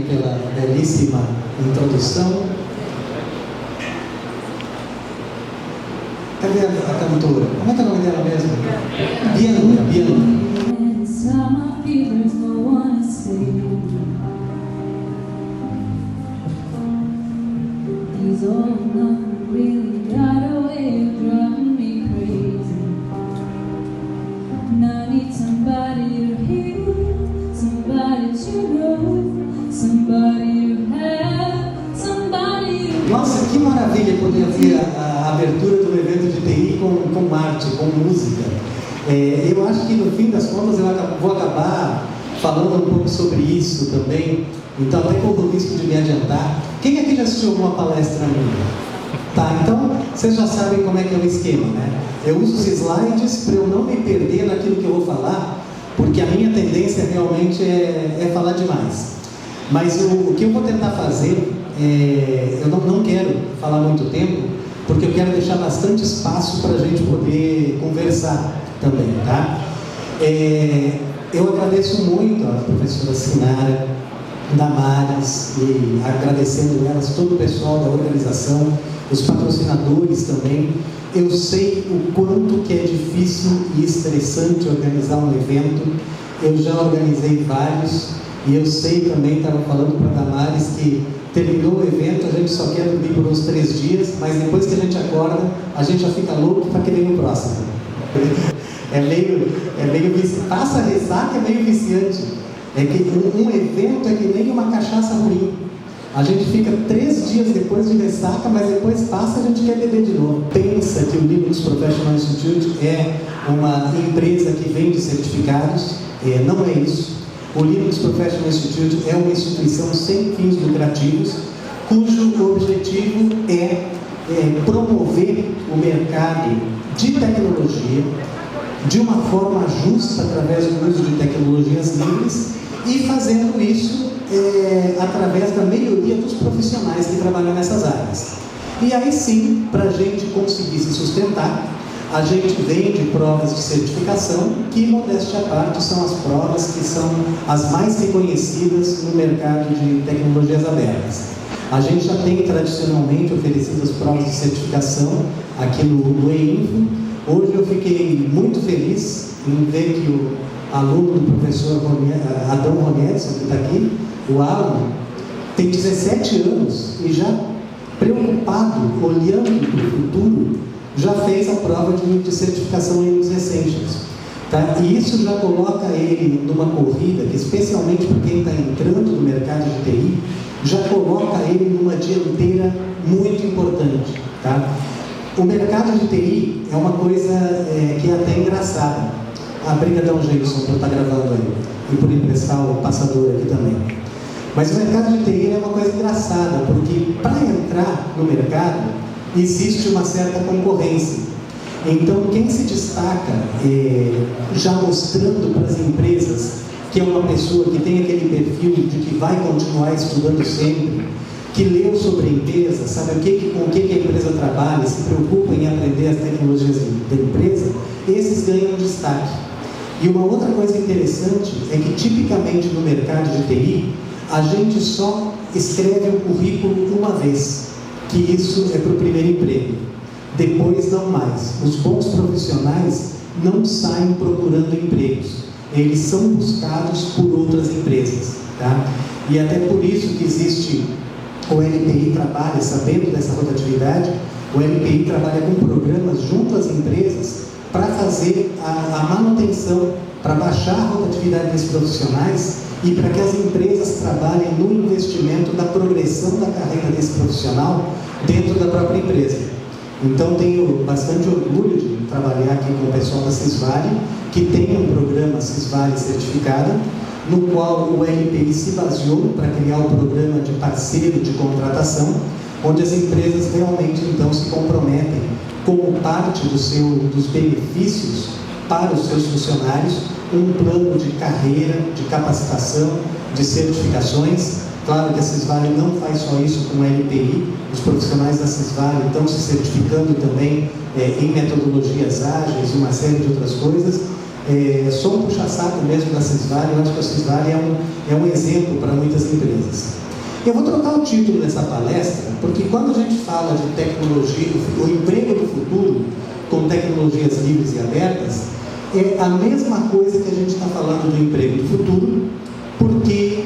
pela belíssima introdução. Cadê a cantora? Como é que é o nome dela mesmo? Bianca. Nossa, que maravilha poder ver a abertura do evento de TI com arte, com música. Eu acho que no fim das contas eu vou acabar falando um pouco sobre isso também, então até corro o risco de me adiantar. Quem aqui já assistiu alguma palestra minha? Tá, então vocês já sabem como é que é o esquema, né? Eu uso os slides para eu não me perder naquilo que eu vou falar, porque a minha tendência realmente é falar demais. Mas o que eu vou tentar fazer, eu não quero falar muito tempo, porque eu quero deixar bastante espaço para a gente poder conversar também, tá? Eu agradeço muito a professora Sinara, Damares, e agradecendo elas, todo o pessoal da organização, os patrocinadores também. Eu sei o quanto que é difícil e estressante organizar um evento. Eu já organizei vários, e eu sei também, estava falando para a Damares, que terminou o evento, a gente só quer dormir por uns 3 dias, mas depois que a gente acorda, a gente já fica louco para que venha o próximo. É meio passa a ressaca, é meio viciante. É que um evento é que nem uma cachaça ruim. A gente fica 3 dias depois de ressaca, mas depois passa e a gente quer beber de novo. Pensa que o Linux Professional Institute é uma empresa que vende certificados, não é isso. O Linux Professional Institute é uma instituição sem fins lucrativos, cujo objetivo é promover o mercado de tecnologia de uma forma justa através do uso de tecnologias livres e fazendo isso através da melhoria dos profissionais que trabalham nessas áreas. E aí sim, para a gente conseguir se sustentar, a gente vende provas de certificação, que, modéstia à parte, são as provas que são as mais reconhecidas no mercado de tecnologias abertas. A gente já tem tradicionalmente oferecido as provas de certificação aqui no EINFO. Hoje eu fiquei muito feliz em ver que o aluno do professor Adão Ronetson, que está aqui, o Alan, tem 17 anos e já preocupado, olhando para o futuro, já fez a prova de certificação em Linux Essentials. Tá? E isso já coloca ele numa corrida que, especialmente para quem está entrando no mercado de TI, já coloca ele numa dianteira muito importante. Tá? O mercado de TI é uma coisa que é até engraçada. Brigadão, Gilson, por estar gravando aí, e por emprestar o passador aqui também. Mas o mercado de TI é uma coisa engraçada, porque para entrar no mercado, existe uma certa concorrência. Então, quem se destaca, já mostrando para as empresas que é uma pessoa que tem aquele perfil de que vai continuar estudando sempre, que leu sobre a empresa, sabe com o que a empresa trabalha, se preocupa em aprender as tecnologias da empresa, esses ganham destaque. E uma outra coisa interessante é que, tipicamente no mercado de TI, a gente só escreve o currículo uma vez, que isso é para o primeiro emprego. Depois, não mais. Os bons profissionais não saem procurando empregos. Eles são buscados por outras empresas. Tá? E até por isso que existe o LPI trabalha, sabendo dessa rotatividade, o LPI trabalha com programas junto às empresas para fazer a manutenção, para baixar a rotatividade desses profissionais e para que as empresas trabalhem no investimento da progressão da carreira desse profissional dentro da própria empresa. Então, tenho bastante orgulho de trabalhar aqui com o pessoal da Cisvale, que tem um programa Cisvale certificado, no qual o LPI se baseou para criar o programa de parceiro de contratação, onde as empresas realmente, então, se comprometem como parte dos benefícios para os seus funcionários, um plano de carreira, de capacitação, de certificações. Claro que a Cisvale não faz só isso com o LPI, os profissionais da Cisvale estão se certificando também em metodologias ágeis e uma série de outras coisas, Sou um puxa-saco mesmo da Cisvale. Eu acho que a Cisvale é um exemplo para muitas empresas. Eu vou trocar o título dessa palestra, porque quando a gente fala de tecnologia, o emprego do futuro com tecnologias livres e abertas, é a mesma coisa que a gente está falando do emprego do futuro, porque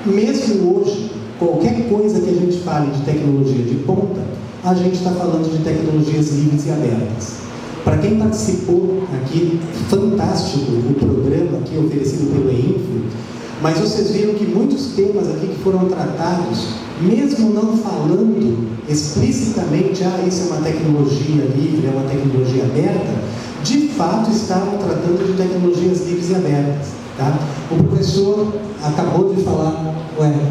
mesmo hoje, qualquer coisa que a gente fale de tecnologia de ponta, a gente está falando de tecnologias livres e abertas. Para quem participou aqui, fantástico o programa aqui oferecido pelo EINFO, mas vocês viram que muitos temas aqui que foram tratados, mesmo não falando explicitamente, isso é uma tecnologia livre, é uma tecnologia aberta, de fato estavam tratando de tecnologias livres e abertas. Tá? O professor acabou de falar,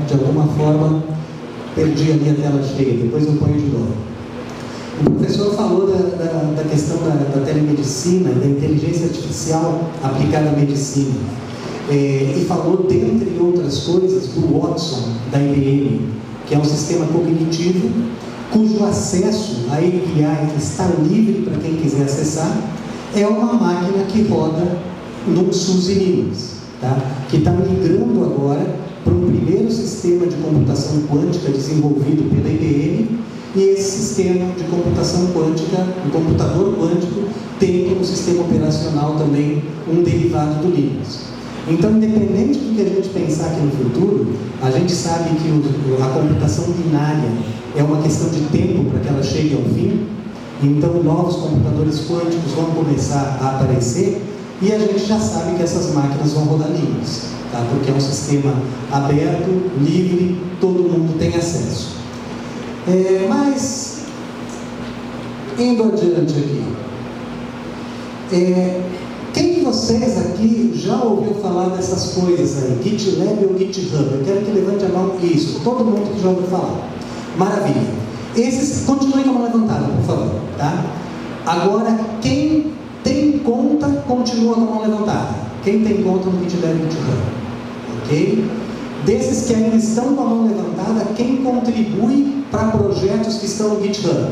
de alguma forma, perdi ali a tela cheia, depois eu ponho de novo. O professor falou da questão da telemedicina, da inteligência artificial aplicada à medicina. E falou, dentre outras coisas, do Watson, da IBM, que é um sistema cognitivo, cujo acesso à API está livre para quem quiser acessar. É uma máquina que roda no SUS e Linux, tá? Que está migrando agora para um primeiro sistema de computação quântica desenvolvido pela IBM, e esse sistema de computação quântica, o computador quântico, tem como sistema operacional também um derivado do Linux. Então, independente do que a gente pensar aqui no futuro, a gente sabe que a computação binária é uma questão de tempo para que ela chegue ao fim. Então, novos computadores quânticos vão começar a aparecer, e a gente já sabe que essas máquinas vão rodar Linux, tá? Porque é um sistema aberto, livre, todo mundo tem acesso. Mas, indo adiante aqui, quem de vocês aqui já ouviu falar dessas coisas aí? GitLab ou GitHub? Eu quero que levante a mão. Isso, todo mundo que já ouviu falar. Maravilha. Esses, continuem com a mão levantada, por favor. Tá? Agora, quem tem conta, continua com a mão levantada. Quem tem conta no GitLab e GitHub? Ok? Desses que ainda estão com a mão levantada, quem contribui para projetos que estão no GitHub?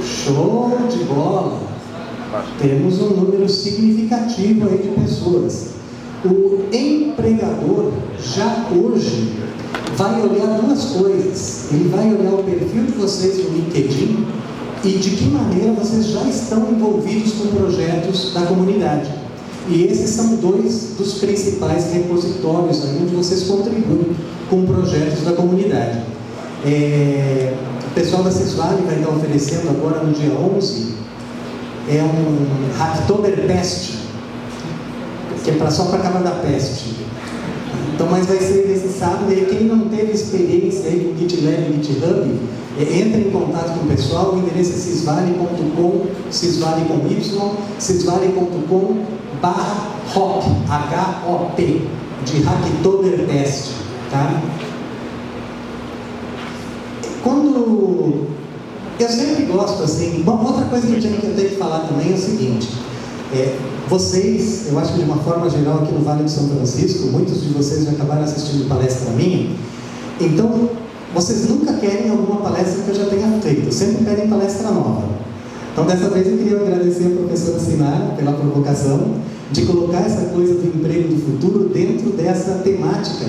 Show de bola! Temos um número significativo aí de pessoas. O empregador já hoje vai olhar duas coisas. Ele vai olhar o perfil de vocês no LinkedIn e de que maneira vocês já estão envolvidos com projetos da comunidade. E esses são dois dos principais repositórios aí onde vocês contribuem com projetos da comunidade. O pessoal da Cisvale vai estar oferecendo agora no dia 11 um Hacktoberfest, que é só para acabar da peste. Então, mas vai ser nesse sábado, e quem não teve experiência aí com GitLab e GitHub, entre em contato com o pessoal. O endereço é cisvale.com, cisvale com Y, cisvale.com/hop, H-O-P, de Hacktoberfest, tá? Eu sempre gosto assim. Bom, outra coisa que eu tenho que falar também é o seguinte: vocês, eu acho que de uma forma geral aqui no Vale de São Francisco, muitos de vocês já acabaram assistindo palestra minha, então vocês nunca querem alguma palestra que eu já tenha feito, sempre pedem palestra nova. Então, dessa vez eu queria agradecer a professora Sinara pela provocação de colocar essa coisa do emprego do futuro dentro dessa temática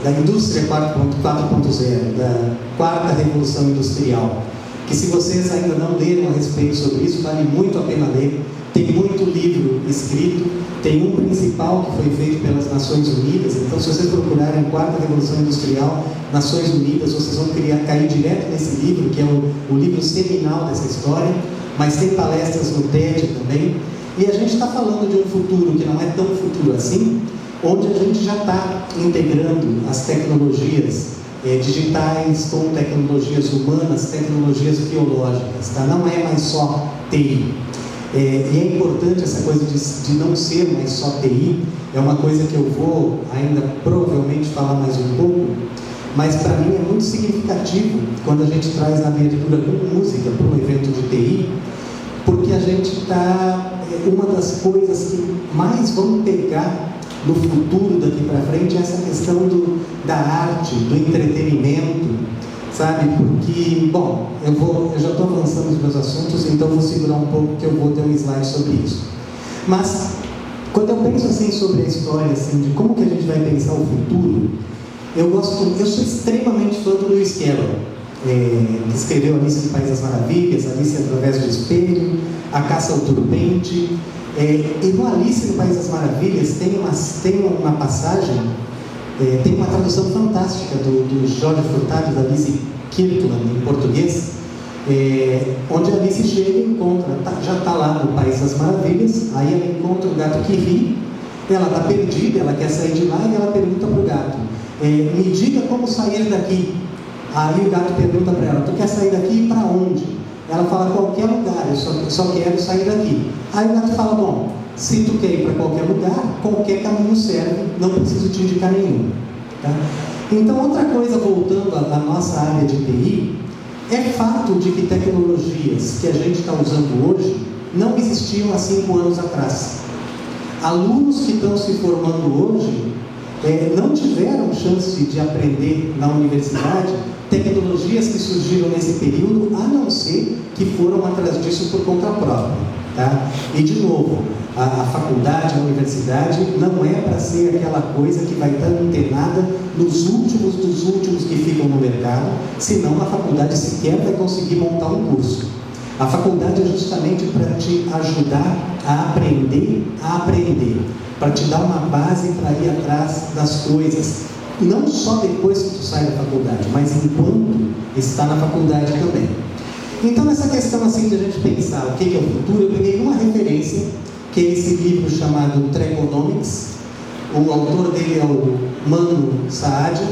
da indústria 4.0, da quarta revolução industrial, que se vocês ainda não leram a respeito sobre isso, vale muito a pena ler. Tem muito livro escrito, tem um principal que foi feito pelas Nações Unidas. Então, se vocês procurarem quarta revolução industrial, Nações Unidas, vocês vão cair direto nesse livro, que é o livro seminal dessa história. Mas tem palestras no TED também, e a gente está falando de um futuro que não é tão futuro assim, onde a gente já está integrando as tecnologias digitais com tecnologias humanas, tecnologias biológicas, tá? Não é mais só TI. E é importante essa coisa de não ser mais só TI, é uma coisa que eu vou ainda provavelmente falar mais um pouco, mas para mim é muito significativo quando a gente traz na abertura com música para um evento de TI, porque a gente está... uma das coisas que mais vão pegar no futuro daqui para frente é essa questão da arte, do entretenimento. sabe? Porque, bom, eu já estou avançando nos meus assuntos, então vou segurar um pouco que eu vou ter um slide sobre isso. Mas, quando eu penso assim sobre a história, assim, de como que a gente vai pensar o futuro, eu sou extremamente fã do Lewis Carroll, que escreveu Alice no País das Maravilhas, Alice através do Espelho, A Caça ao Turbante. E no Alice no País das Maravilhas tem uma passagem, tem uma tradução fantástica do Jorge Furtado, da Alice Kirkland, em português, onde a Alice chega e encontra, já está lá no País das Maravilhas, aí ela encontra o gato que ri, ela está perdida, ela quer sair de lá e ela pergunta para o gato, me diga como sair daqui. Aí o gato pergunta para ela, tu quer sair daqui para onde? Ela fala, qualquer lugar, eu só quero sair daqui. Aí o gato fala, bom, se tu quer ir para qualquer lugar, qualquer caminho serve, não preciso te indicar nenhum. Tá? Então, outra coisa, voltando à nossa área de TI, é fato de que tecnologias que a gente está usando hoje não existiam há 5 anos atrás. Alunos que estão se formando hoje não tiveram chance de aprender na universidade tecnologias que surgiram nesse período, a não ser que foram atrás disso por conta própria. Tá? E, de novo, a faculdade, a universidade não é para ser aquela coisa que vai estar antenada nos últimos dos últimos que ficam no mercado, senão a faculdade sequer vai conseguir montar um curso. A faculdade é justamente para te ajudar a aprender, para te dar uma base para ir atrás das coisas, não só depois que tu sai da faculdade, mas enquanto está na faculdade também. Então, nessa questão assim de a gente pensar o que é o futuro, eu peguei uma referência, que é esse livro chamado Trekonomics. O autor dele é o Manu Saadia,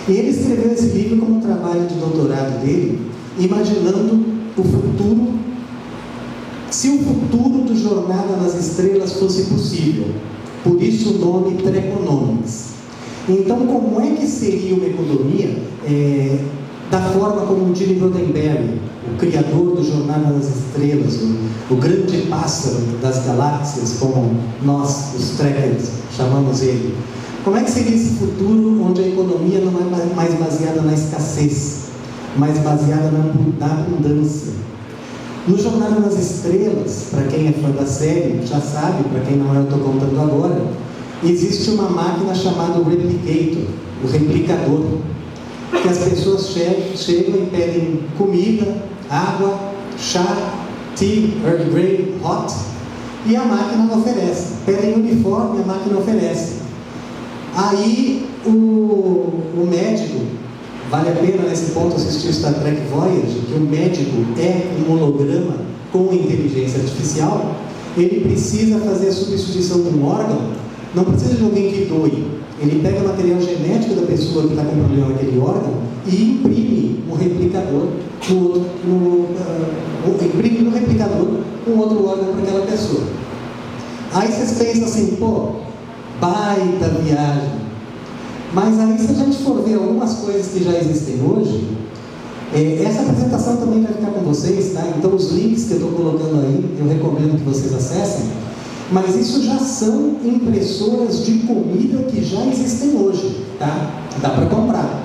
e ele escreveu esse livro como um trabalho de doutorado dele, imaginando o futuro, se o futuro do Jornada nas Estrelas fosse possível. Por isso o nome Trekonomics. Então, como é que seria uma economia da forma como o Gene Roddenberry, o criador do Jornada nas Estrelas, o grande pássaro das galáxias, como nós, os trekkers, chamamos ele. Como é que seria esse futuro onde a economia não é mais baseada na escassez, mas baseada na abundância? No Jornada nas Estrelas, para quem é fã da série, já sabe, para quem não é, eu estou contando agora, existe uma máquina chamada Replicator, o replicador, que as pessoas chegam e pedem comida, água, chá, tea, Earl Grey, hot, e a máquina oferece. Pedem uniforme, a máquina oferece. Aí o médico, vale a pena nesse ponto assistir Star Trek Voyager, que o médico é um holograma com inteligência artificial, ele precisa fazer a substituição de um órgão, não precisa de alguém que doe. Ele pega o material genético da pessoa que está com problema naquele órgão e imprime um replicador um outro órgão para aquela pessoa. Aí vocês pensam assim, pô, baita viagem. Mas aí, se a gente for ver algumas coisas que já existem hoje, essa apresentação também vai ficar com vocês, tá? Então os links que eu estou colocando aí, eu recomendo que vocês acessem. Mas isso já são impressoras de comida que já existem hoje, tá? Dá para comprar.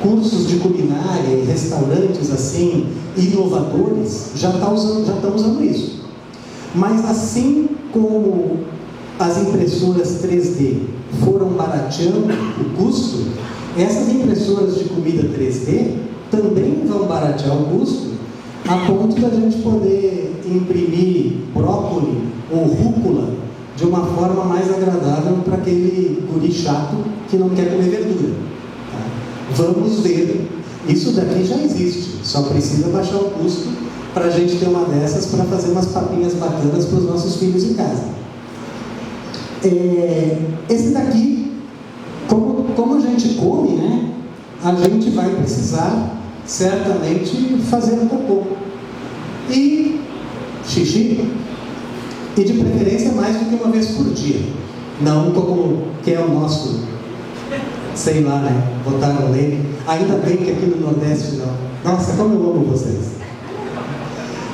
Cursos de culinária e restaurantes assim, inovadores, já estão usando isso. Mas assim como as impressoras 3D foram barateando o custo, essas impressoras de comida 3D também vão baratear o custo, a ponto da gente poder imprimir brócolis ou rúcula de uma forma mais agradável para aquele guri chato que não quer comer verdura. Tá? Vamos ver. Isso daqui já existe, só precisa baixar o custo para a gente ter uma dessas para fazer umas papinhas bacanas para os nossos filhos em casa. Esse daqui, como a gente come, né, a gente vai precisar certamente fazer um cocô e xixi, e de preferência mais do que uma vez por dia, não como que é o nosso, sei lá, né, botaram nele. Ainda bem que aqui no Nordeste não. Nossa, como eu amo vocês.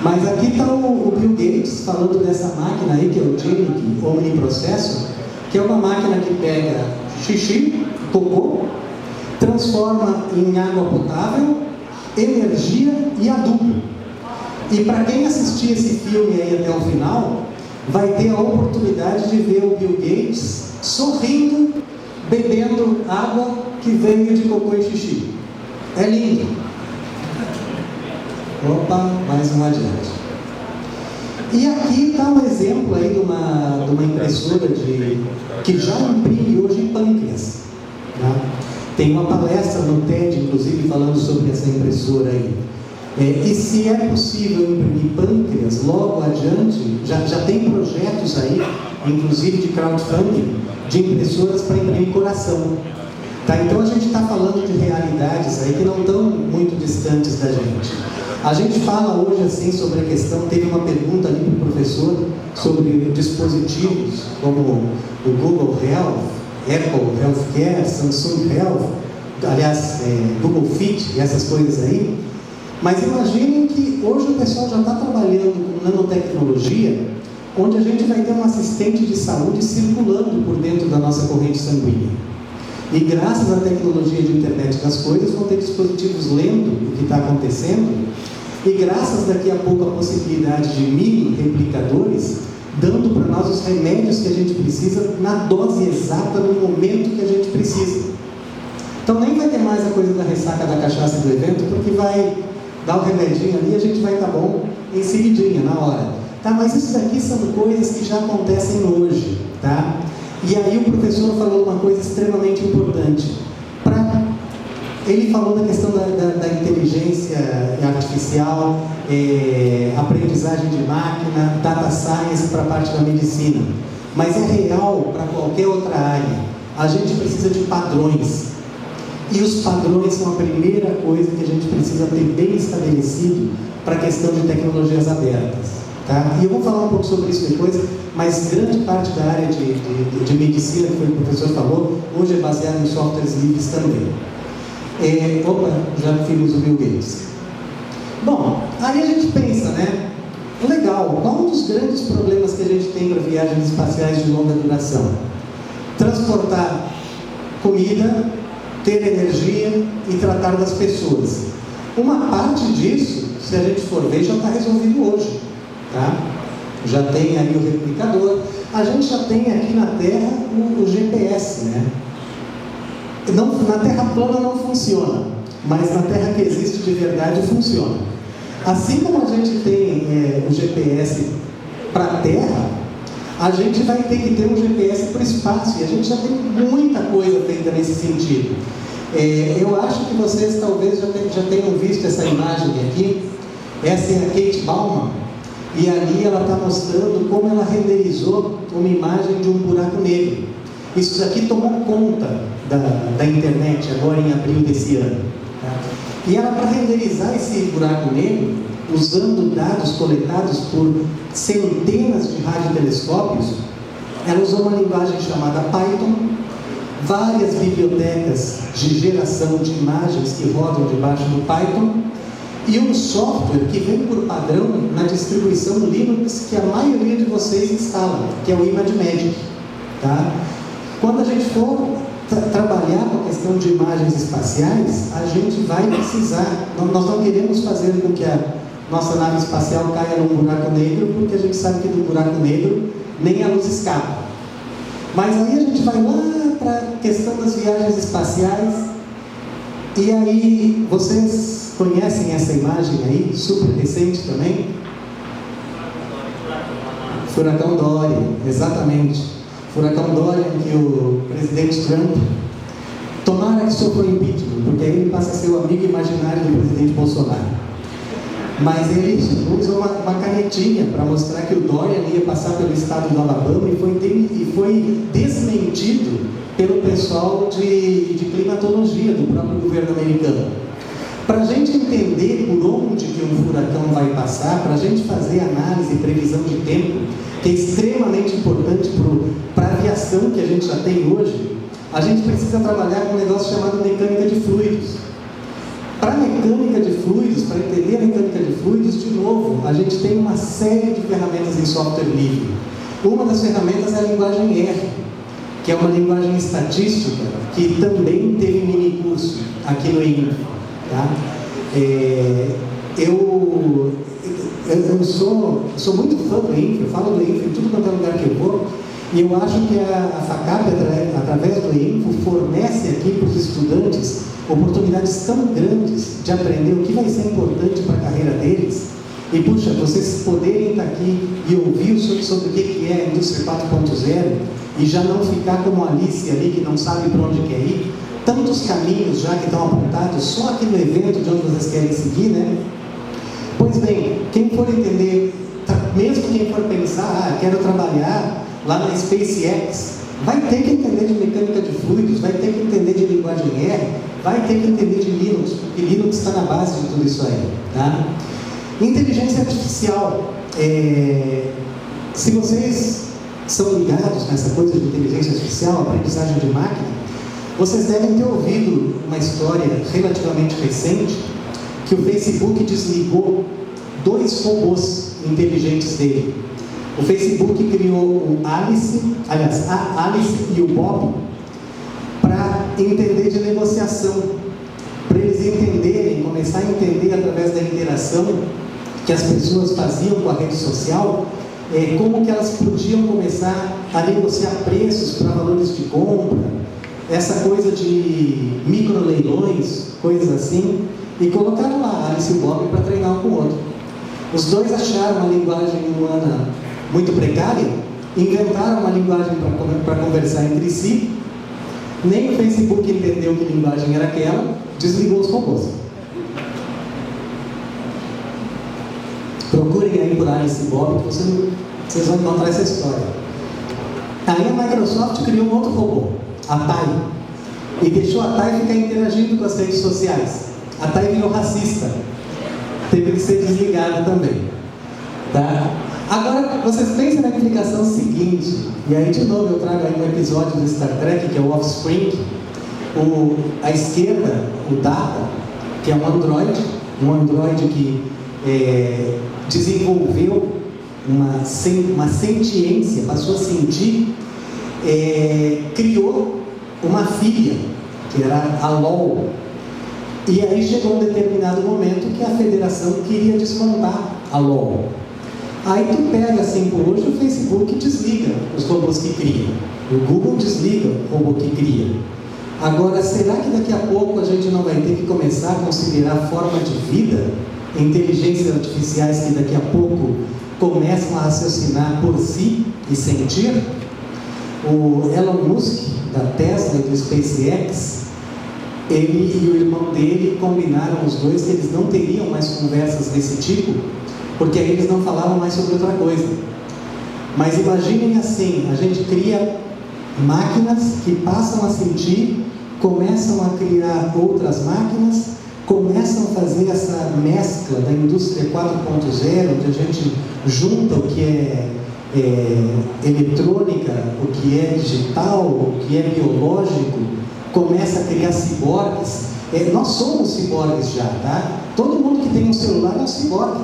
Mas aqui está o Bill Gates falando dessa máquina aí, que é o Genic Omniprocessor, que é uma máquina que pega xixi, cocô, transforma em água potável, energia e adubo. E para quem assistir esse filme aí até o final, vai ter a oportunidade de ver o Bill Gates sorrindo, bebendo água que veio de cocô e xixi. É lindo. Opa, mais um adiante. E aqui está um exemplo aí de uma impressora que já imprime hoje pâncreas. Tá? Tem uma palestra no TED, inclusive, falando sobre essa impressora aí. E se é possível imprimir pâncreas, logo adiante, já tem projetos aí, inclusive de crowdfunding, de impressoras para imprimir coração. Tá? Então a gente está falando de realidades aí que não estão muito distantes da gente. A gente fala hoje assim sobre a questão, teve uma pergunta ali para o professor sobre dispositivos como o Google Health, Apple Healthcare, Samsung Health, aliás, Google Fit e essas coisas aí. Mas imaginem que hoje o pessoal já está trabalhando com nanotecnologia, onde a gente vai ter um assistente de saúde circulando por dentro da nossa corrente sanguínea. E graças à tecnologia de internet das coisas, vão ter dispositivos lendo o que está acontecendo, e graças daqui a pouco a possibilidade de mini replicadores, dando para nós os remédios que a gente precisa na dose exata, no momento que a gente precisa. Então nem vai ter mais a coisa da ressaca da cachaça do evento, porque vai dar o remedinho ali e a gente vai estar bom em seguidinha, na hora. Tá? Mas isso daqui são coisas que já acontecem hoje. Tá? E aí o professor falou uma coisa extremamente importante. Ele falou da questão da inteligência artificial, aprendizagem de máquina, data science para a parte da medicina. Mas é real para qualquer outra área. A gente precisa de padrões. E os padrões são a primeira coisa que a gente precisa ter bem estabelecido para a questão de tecnologias abertas. Tá? E eu vou falar um pouco sobre isso depois, mas grande parte da área de medicina, que foi o que o professor falou, hoje é baseada em softwares livres também. Já vimos o Bill Gates. Bom, aí a gente pensa, né? Legal, qual um dos grandes problemas que a gente tem para viagens espaciais de longa duração? Transportar comida, ter energia e tratar das pessoas. Uma parte disso, se a gente for ver, já está resolvido hoje. Tá? Já tem ali o replicador. A gente já tem aqui na Terra o GPS, né? Na Terra plana não funciona, mas na Terra que existe de verdade funciona. Assim como a gente tem o GPS para a Terra, a gente vai ter que ter um GPS para o espaço, e a gente já tem muita coisa feita nesse sentido. Eu acho que vocês talvez já tenham visto essa imagem aqui. Essa é a Kate Bauman, e ali ela está mostrando como ela renderizou uma imagem de um buraco negro. Isso daqui tomou conta da internet agora em abril desse ano. Tá? E ela, para renderizar esse buraco negro, usando dados coletados por centenas de radiotelescópios, ela usou uma linguagem chamada Python, várias bibliotecas de geração de imagens que rodam debaixo do Python, e um software que vem por padrão na distribuição Linux que a maioria de vocês instala, que é o ImageMagick. Tá? Quando a gente for trabalhar com a questão de imagens espaciais, a gente vai precisar, nós não queremos fazer com que a nossa nave espacial caia num buraco negro, porque a gente sabe que do buraco negro nem a luz escapa. Mas aí a gente vai lá para a questão das viagens espaciais, e aí vocês conhecem essa imagem aí, super recente também? Furacão Dorian, exatamente. Furacão Dorian, que o presidente Trump, tomara que sofra impeachment, porque aí ele passa a ser o amigo imaginário do presidente Bolsonaro. Mas ele usa uma canetinha para mostrar que o Dorian ia passar pelo estado do Alabama e foi desmentido pelo pessoal de climatologia do próprio governo americano. Para a gente entender por onde que um furacão vai passar, para a gente fazer análise e previsão de tempo, que é extremamente importante para a aviação que a gente já tem hoje, a gente precisa trabalhar com um negócio chamado mecânica de fluidos. Para a mecânica de fluidos, para entender a mecânica de fluidos, de novo, a gente tem uma série de ferramentas em software livre. Uma das ferramentas é a linguagem R. que é uma linguagem estatística, que também teve mini curso aqui no INF. Tá? Eu sou muito fã do INF, eu falo do INF em tudo quanto é lugar que eu vou, e eu acho que a FACAP, através do INF, fornece aqui para os estudantes oportunidades tão grandes de aprender o que vai ser importante para a carreira deles. E, puxa, vocês poderem estar aqui e ouvir sobre o que é a indústria 4.0 e já não ficar como Alice ali, que não sabe para onde quer ir, tantos caminhos já que estão apontados só aqui no evento de onde vocês querem seguir, né? Pois bem, quem for entender, mesmo quem for pensar, quero trabalhar lá na SpaceX, vai ter que entender de mecânica de fluidos, vai ter que entender de linguagem R, vai ter que entender de Linux, porque Linux está na base de tudo isso aí, tá? Inteligência artificial. Se vocês são ligados nessa coisa de inteligência artificial, aprendizagem de máquina, vocês devem ter ouvido uma história relativamente recente que o Facebook desligou 2 robôs inteligentes dele. O Facebook criou a Alice e o Bob para entender de negociação, para eles entenderem, começar a entender através da interação que as pessoas faziam com a rede social, como que elas podiam começar a negociar preços para valores de compra, essa coisa de microleilões, coisas assim, e colocaram lá Alice e Bob para treinar um com o outro. Os dois acharam uma linguagem humana muito precária, inventaram uma linguagem para conversar entre si, nem o Facebook entendeu que linguagem era aquela, desligou os robôs. Procurem aí por Alice e Bob, que vocês vão encontrar essa história. Aí a Microsoft criou um outro robô, a TAI, e deixou a TAI ficar interagindo com as redes sociais. A TAI virou racista, teve que ser desligada também. Tá? Agora, vocês pensem na implicação seguinte, e aí de novo eu trago aí um episódio do Star Trek, que é o Offspring. À esquerda, o Data, que é um androide que desenvolveu uma sentiência, passou a sentir, criou uma filha, que era a LOL. E aí chegou um determinado momento que a federação queria desmontar a LOL. Aí tu pega assim por hoje, o Facebook desliga os robôs que cria, o Google desliga o robô que cria. Agora, será que daqui a pouco a gente não vai ter que começar a considerar forma de vida, inteligências artificiais que daqui a pouco começam a raciocinar por si e sentir? O Elon Musk, da Tesla e do SpaceX, ele e o irmão dele combinaram os dois que eles não teriam mais conversas desse tipo, porque aí eles não falavam mais sobre outra coisa. Mas imaginem assim, a gente cria máquinas que passam a sentir, começam a criar outras máquinas, começam a fazer essa mescla da indústria 4.0, onde a gente junta o que é eletrônica, o que é digital, o que é biológico, começa a criar ciborgues. Nós somos ciborgues já, tá? Todo mundo que tem um celular é um ciborgue.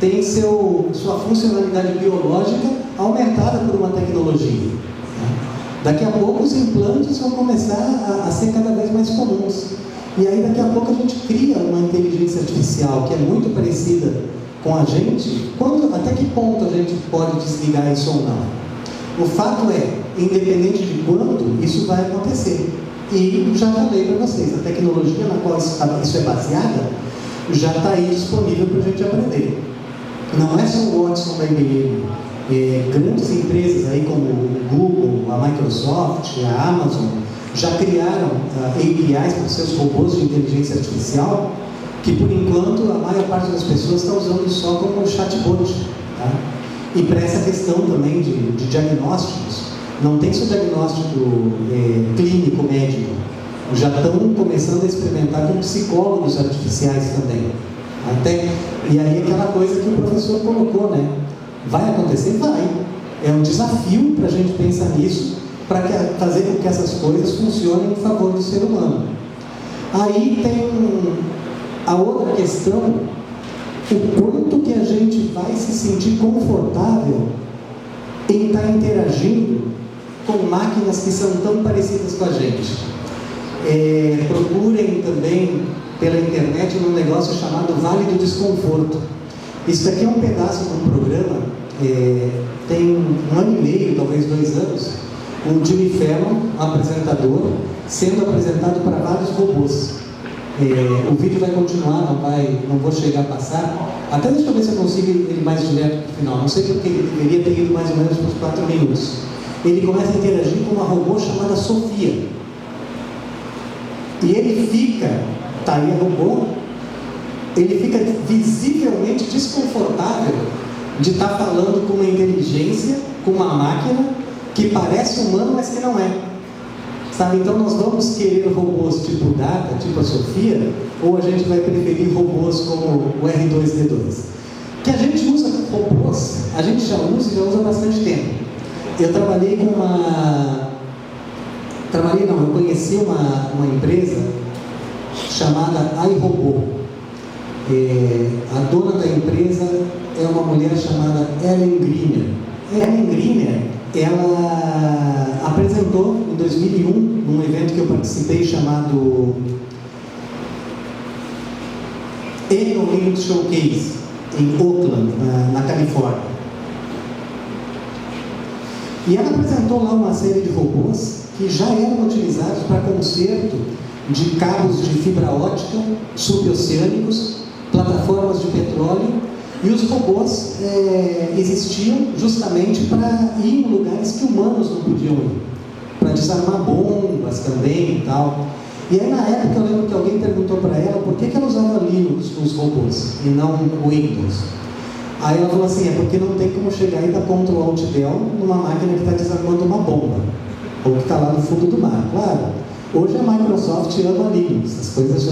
Tem sua funcionalidade biológica aumentada por uma tecnologia. Daqui a pouco os implantes vão começar a ser cada vez mais comuns. E aí daqui a pouco a gente cria uma inteligência artificial que é muito parecida com a gente. Até que ponto a gente pode desligar isso ou não? O fato é, independente de quando, isso vai acontecer. E já falei para vocês, a tecnologia na qual isso é baseada já está aí disponível para a gente aprender. Não é só o Watson da IBM. Grandes empresas aí como o Google, a Microsoft, a Amazon já criaram APIs para os seus robôs de inteligência artificial, que por enquanto a maior parte das pessoas está usando só como chatbot. Tá? E para essa questão também de diagnósticos, não tem só diagnóstico clínico médico, já estão começando a experimentar com psicólogos artificiais também. E aí aquela coisa que o professor colocou, né? Vai acontecer? Vai. É um desafio para a gente pensar nisso, para fazer com que essas coisas funcionem em favor do ser humano. Aí tem a outra questão, o quanto que a gente vai se sentir confortável em estar interagindo com máquinas que são tão parecidas com a gente. Procurem também pela internet um negócio chamado Vale do Desconforto. Isso aqui é um pedaço de um programa, tem 1 ano e meio, talvez 2 anos, o Jimmy Fallon, apresentador, sendo apresentado para vários robôs. O vídeo vai continuar, não vou chegar a passar. Até deixa eu ver se eu consigo ele mais direto no final. Não sei porque ele deveria ter ido mais ou menos por 4 minutos. Ele começa a interagir com uma robô chamada Sofia. E ele fica, tá aí a robô, ele fica visivelmente desconfortável de estar falando com uma inteligência, com uma máquina que parece humano, mas que não é. Sabe? Então nós vamos querer robôs tipo Data, tipo a Sofia, ou a gente vai preferir robôs como o R2-D2? Que a gente usa robôs, a gente já usa e já usa há bastante tempo. Eu eu conheci uma empresa chamada iRobô. A dona da empresa é uma mulher chamada Ellen Greener. Ellen Greener, ela apresentou em 2001, num evento que eu participei chamado Annual Linux Showcase, em Oakland, na Califórnia. E ela apresentou lá uma série de robôs que já eram utilizados para conserto de cabos de fibra óptica suboceânicos, plataformas de petróleo, e os robôs existiam justamente para ir em lugares que humanos não podiam ir, para desarmar bombas também e tal. E aí na época eu lembro que alguém perguntou para ela por que ela usava Linux nos robôs e não Windows. Aí ela falou assim, porque não tem como chegar e dar Ctrl Alt Del numa máquina que está desarmando uma bomba, ou que está lá no fundo do mar. Claro, hoje a Microsoft ama Linux, as coisas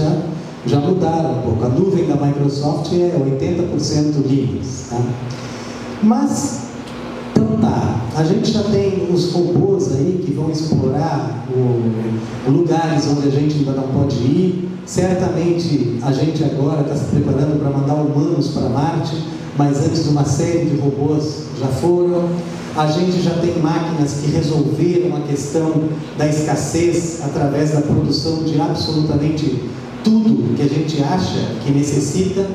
já mudaram um pouco. A nuvem da Microsoft é 80% Linux, tá? Mas, então tá, a gente já tem os robôs aí que vão explorar lugares onde a gente ainda não pode ir. Certamente a gente agora está se preparando para mandar humanos para Marte, mas antes uma série de robôs já foram. A gente já tem máquinas que resolveram a questão da escassez através da produção de absolutamente tudo que a gente acha que necessita.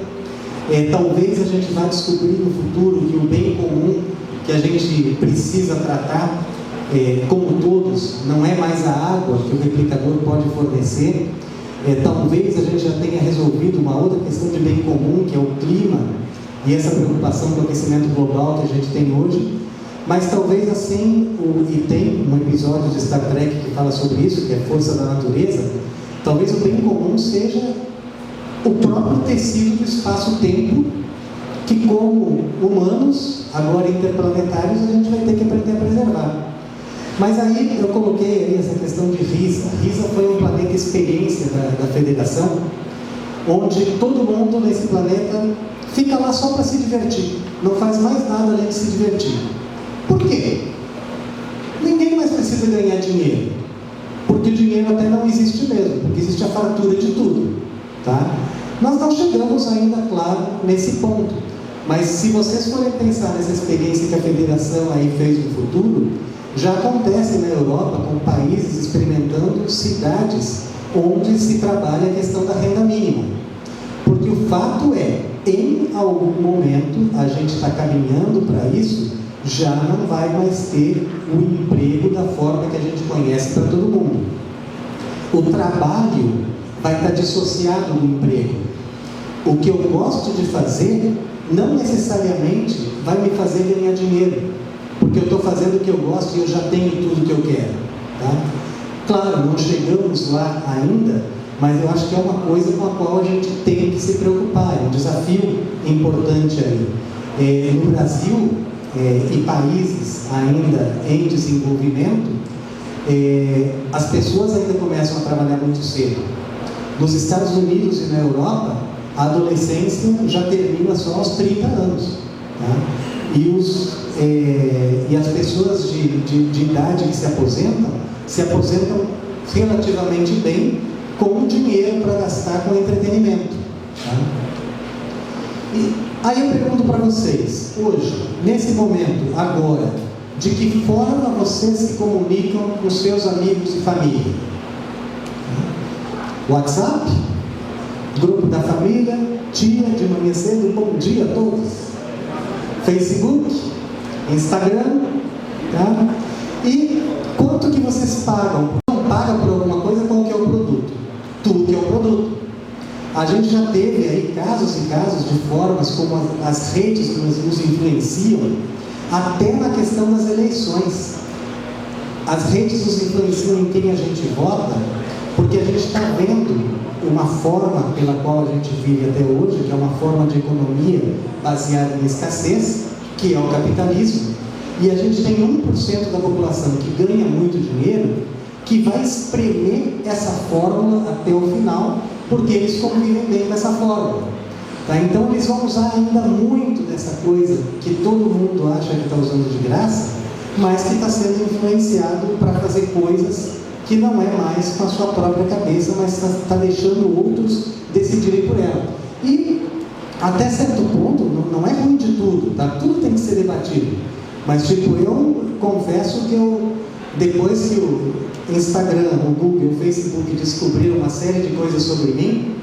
Talvez a gente vá descobrir no futuro que o bem comum que a gente precisa tratar, como todos, não é mais a água que o replicador pode fornecer. Talvez a gente já tenha resolvido uma outra questão de bem comum, que é o clima, e essa preocupação com o aquecimento global que a gente tem hoje. Mas talvez assim, e tem um episódio de Star Trek que fala sobre isso, que é Força da Natureza, talvez o bem comum seja o próprio tecido do espaço-tempo, que como humanos, agora interplanetários, a gente vai ter que aprender a preservar. Mas aí eu coloquei aí essa questão de RISA. RISA foi um planeta experiência da Federação, onde todo mundo nesse planeta fica lá só para se divertir, não faz mais nada além de se divertir. Por quê? Ninguém mais precisa ganhar dinheiro, porque o dinheiro até não existe mesmo, porque existe a fartura de tudo, tá? Nós não chegamos ainda, claro, nesse ponto, mas se vocês forem pensar nessa experiência que a Federação aí fez no futuro, já acontece na Europa com países experimentando cidades onde se trabalha a questão da renda mínima, porque o fato é, em algum momento a gente está caminhando para isso, já não vai mais ter o emprego da forma que a gente conhece para todo mundo. O trabalho vai estar dissociado do emprego. O que eu gosto de fazer não necessariamente vai me fazer ganhar dinheiro, porque eu estou fazendo o que eu gosto e eu já tenho tudo que eu quero, tá? Claro, não chegamos lá ainda, mas eu acho que é uma coisa com a qual a gente tem que se preocupar, é um desafio importante aí. No Brasil, e países ainda em desenvolvimento, as pessoas ainda começam a trabalhar muito cedo. Nos Estados Unidos e na Europa, a adolescência já termina só aos 30 anos, tá? E as pessoas de idade que se aposentam relativamente bem, com dinheiro para gastar com entretenimento, tá? E aí eu pergunto para vocês, hoje, nesse momento, agora, de que forma vocês se comunicam com seus amigos e família. WhatsApp, grupo da família, tia de manhã cedo, bom dia a todos. Facebook, Instagram, tá? E quanto que vocês pagam? Não paga por alguma coisa, qual que é o produto? Tudo que é o produto. A gente já teve aí casos e casos de formas como as redes nos influenciam, até na questão das eleições. As redes nos influenciam em quem a gente vota, porque a gente está vendo uma forma pela qual a gente vive até hoje, que é uma forma de economia baseada em escassez, que é o capitalismo, e a gente tem 1% da população que ganha muito dinheiro, que vai espremer essa fórmula até o final, porque eles convivem bem com essa fórmula. Tá? Então eles vão usar ainda muito dessa coisa que todo mundo acha que está usando de graça, mas que está sendo influenciado para fazer coisas que não é mais com a sua própria cabeça, mas está deixando outros decidirem por ela. E até certo ponto, não é ruim de tudo, tá? Tudo tem que ser debatido. Mas tipo, eu confesso que depois que o Instagram, o Google, o Facebook descobriram uma série de coisas sobre mim,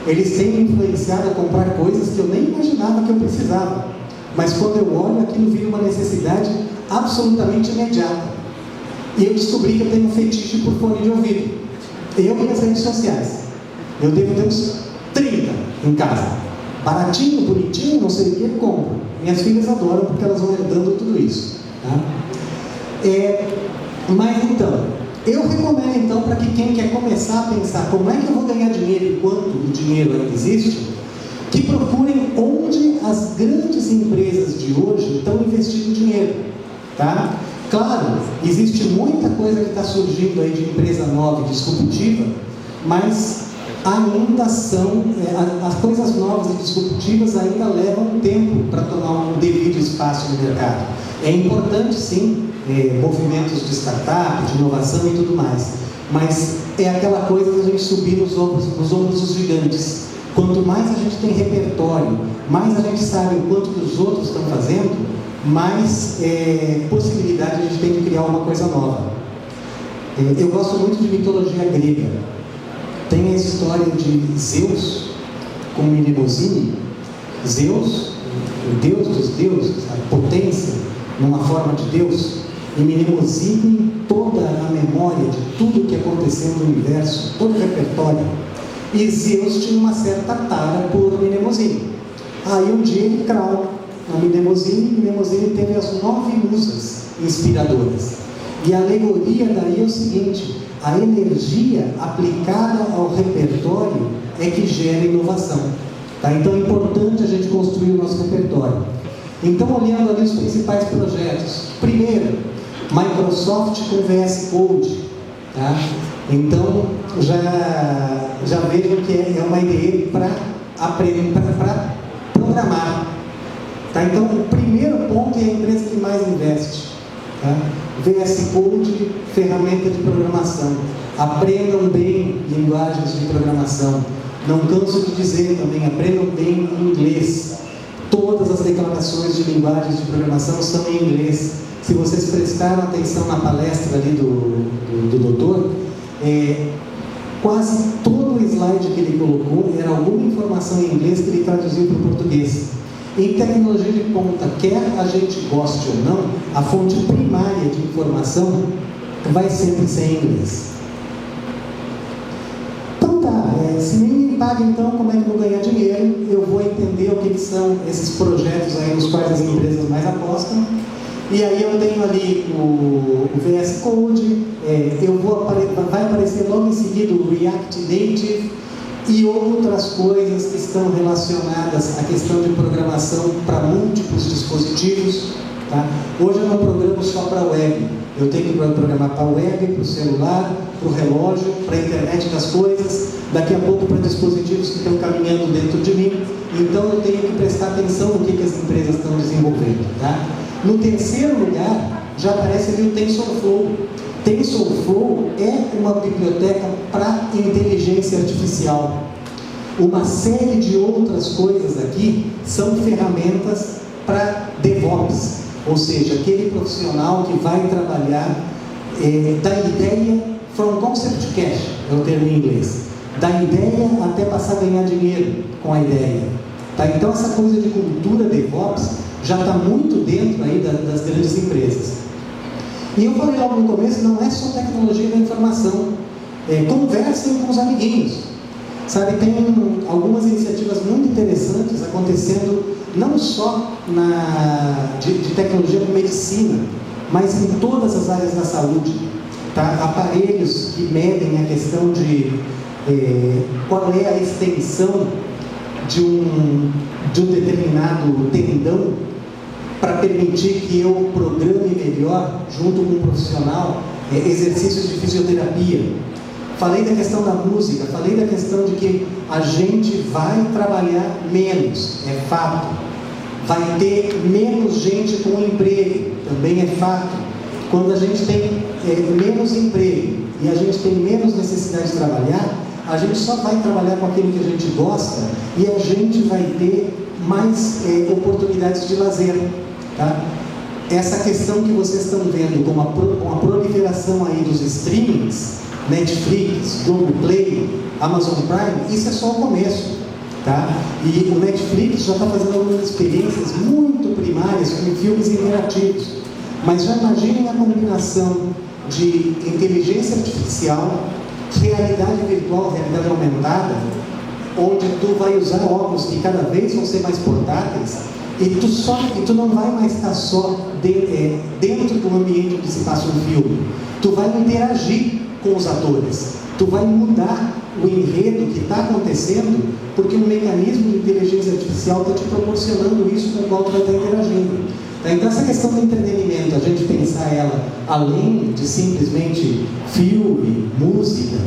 eles têm me influenciado a comprar coisas que eu nem imaginava que eu precisava. Mas quando eu olho, aquilo vira uma necessidade absolutamente imediata. E eu descobri que eu tenho um fetiche por fone de ouvido. Eu e as redes sociais. Eu devo ter uns 30 em casa. Baratinho, bonitinho, não sei o que, eu compro. Minhas filhas adoram porque elas vão herdando tudo isso. Tá? Mas então, eu recomendo então para que quem quer começar a pensar como é que eu vou ganhar dinheiro enquanto o dinheiro ainda existe, que procurem onde as grandes empresas de hoje estão investindo dinheiro. Tá? Claro, existe muita coisa que está surgindo aí de empresa nova e disruptiva, mas ainda são, as coisas novas e disruptivas ainda levam tempo para tomar um devido espaço no mercado. É importante sim, movimentos de startup, de inovação e tudo mais, mas é aquela coisa de a gente subir nos ombros dos gigantes. Quanto mais a gente tem repertório, mais a gente sabe o quanto que os outros estão fazendo, mais possibilidade a gente tem de criar uma coisa nova. Eu gosto muito de mitologia grega. Tem a história de Zeus com Mnemosyne. Zeus, o deus dos deuses, a potência numa forma de Deus, e Mnemosyne toda a memória de tudo que aconteceu no universo, todo o repertório. E Zeus tinha uma certa tara por Mnemosyne. Aí um dia ele crau a Mnemosyne teve as 9 musas inspiradoras. E a alegoria daí é o seguinte: a energia aplicada ao repertório é que gera inovação. Tá? Então é importante a gente construir o nosso repertório. Então, olhando ali os principais projetos. Primeiro, Microsoft com VS Code. Tá? Então, já vejam que é uma ideia para aprender, para programar. Tá? Então, o primeiro ponto é a empresa que mais investe. Tá? VS Code, ferramenta de programação. Aprendam bem linguagens de programação. Não canso de dizer também, aprendam bem inglês. Todas as declarações de linguagens de programação são em inglês. Se vocês prestaram atenção na palestra ali do doutor, quase todo o slide que ele colocou era alguma informação em inglês que ele traduziu para o português. Em tecnologia de ponta, quer a gente goste ou não, a fonte primária de informação vai sempre ser em inglês. Então tá, se ninguém me paga, então como é que eu vou ganhar dinheiro? Eu vou entender o que são esses projetos aí nos quais as empresas mais apostam. E aí eu tenho ali o VS Code, vai aparecer logo em seguida o React Native, e outras coisas que estão relacionadas à questão de programação para múltiplos dispositivos. Tá? Hoje eu não programo só para a web, eu tenho que programar para a web, para o celular, para o relógio, para a internet das coisas, daqui a pouco para dispositivos que estão caminhando dentro de mim. Então eu tenho que prestar atenção no que as empresas estão desenvolvendo. Tá? No terceiro lugar, já aparece ali o TensorFlow. TensorFlow é uma biblioteca para inteligência artificial. Uma série de outras coisas aqui são ferramentas para DevOps, ou seja, aquele profissional que vai trabalhar da ideia, from concept to cash, é o termo em inglês, da ideia até passar a ganhar dinheiro com a ideia. Tá? Então essa coisa de cultura DevOps já está muito dentro aí das grandes empresas. E eu falei logo no começo, não é só tecnologia da informação. Conversem com os amiguinhos. Sabe, tem algumas iniciativas muito interessantes acontecendo, não só de tecnologia com medicina, mas em todas as áreas da saúde. Tá? Aparelhos que medem a questão de qual é a extensão de um determinado tendão, para permitir que eu programe melhor, junto com um profissional, exercícios de fisioterapia. Falei da questão da música, falei da questão de que a gente vai trabalhar menos, é fato. Vai ter menos gente com emprego, também é fato. Quando a gente tem menos emprego e a gente tem menos necessidade de trabalhar, a gente só vai trabalhar com aquilo que a gente gosta e a gente vai ter mais oportunidades de lazer. Tá? Essa questão que vocês estão vendo com a proliferação aí dos streamings, Netflix, Google Play, Amazon Prime, isso é só o começo. Tá? E o Netflix já está fazendo algumas experiências muito primárias com filmes interativos. Mas já imaginem a combinação de inteligência artificial, realidade virtual, realidade aumentada, onde tu vai usar óculos que cada vez vão ser mais portáteis, e tu não vai mais estar só dentro do ambiente onde se passa um filme. Tu vai interagir com os atores. Tu vai mudar o enredo que está acontecendo, porque um mecanismo de inteligência artificial está te proporcionando isso com o qual tu vai estar interagindo. Então essa questão do entretenimento, a gente pensar ela além de simplesmente filme, música,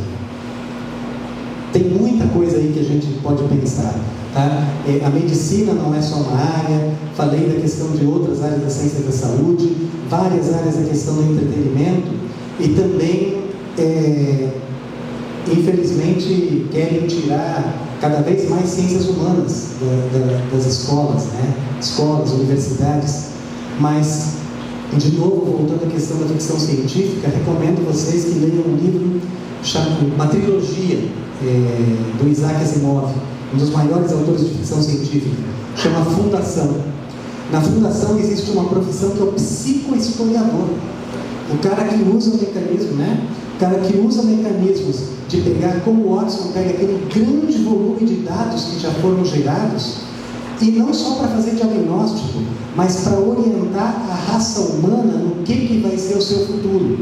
tem muita coisa aí que a gente pode pensar. Tá? A medicina não é só uma área, falei da questão de outras áreas da ciência da saúde, várias áreas da questão do entretenimento, e também, infelizmente, querem tirar cada vez mais ciências humanas das escolas, né? Escolas, universidades. Mas, de novo, voltando à questão da ficção científica, recomendo vocês que leiam um livro chamado Uma Trilogia, do Isaac Asimov, um dos maiores autores de ficção científica, chama Fundação. Na Fundação existe uma profissão que é o psicohistoriador, o cara que usa o mecanismo, né? O cara que usa mecanismos de pegar, como o Watson pega aquele grande volume de dados que já foram gerados, e não só para fazer diagnóstico, mas para orientar a raça humana no que vai ser o seu futuro.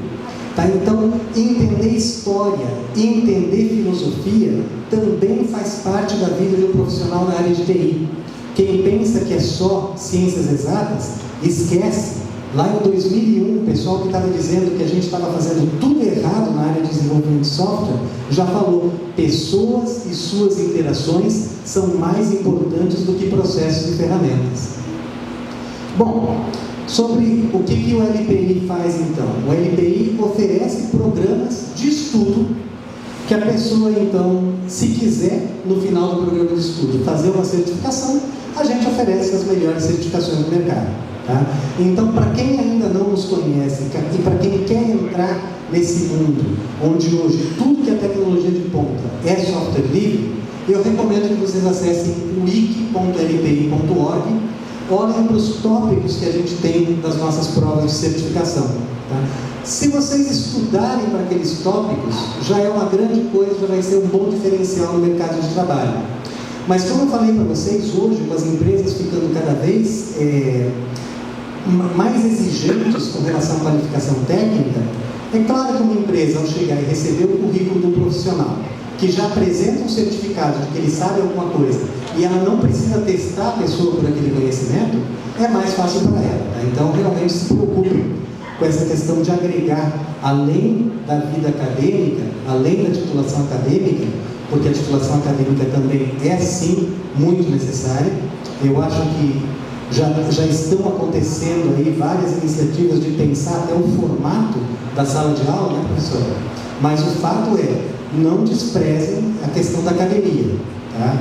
Tá? Então, entender história, entender filosofia, também faz parte da vida de um profissional da área de TI. Quem pensa que é só ciências exatas, esquece. Lá em 2001, o pessoal que estava dizendo que a gente estava fazendo tudo errado na área de desenvolvimento de software, já falou, pessoas e suas interações são mais importantes do que processos e ferramentas. Bom, sobre o que o LPI faz então? O LPI oferece programas de estudo que a pessoa então, se quiser, no final do programa de estudo, fazer uma certificação, a gente oferece as melhores certificações do mercado. Tá? Então, para quem ainda não nos conhece e para quem quer entrar nesse mundo, onde hoje tudo que é tecnologia de ponta é software livre, eu recomendo que vocês acessem o wiki.lpi.org, olhem para os tópicos que a gente tem das nossas provas de certificação. Tá? Se vocês estudarem para aqueles tópicos, já é uma grande coisa, já vai ser um bom diferencial no mercado de trabalho. Mas como eu falei para vocês, hoje, com as empresas ficando cada vez mais exigentes com relação à qualificação técnica, é claro que uma empresa, ao chegar e receber o currículo de um profissional que já apresenta um certificado de que ele sabe alguma coisa e ela não precisa testar a pessoa por aquele conhecimento, é mais fácil para ela. Tá? Então, realmente se preocupem com essa questão de agregar, além da vida acadêmica, além da titulação acadêmica, porque a titulação acadêmica também é, sim, muito necessária. Eu acho que já estão acontecendo aí várias iniciativas de pensar até o formato da sala de aula, né, professora? Mas o fato é, não desprezem a questão da academia. Tá?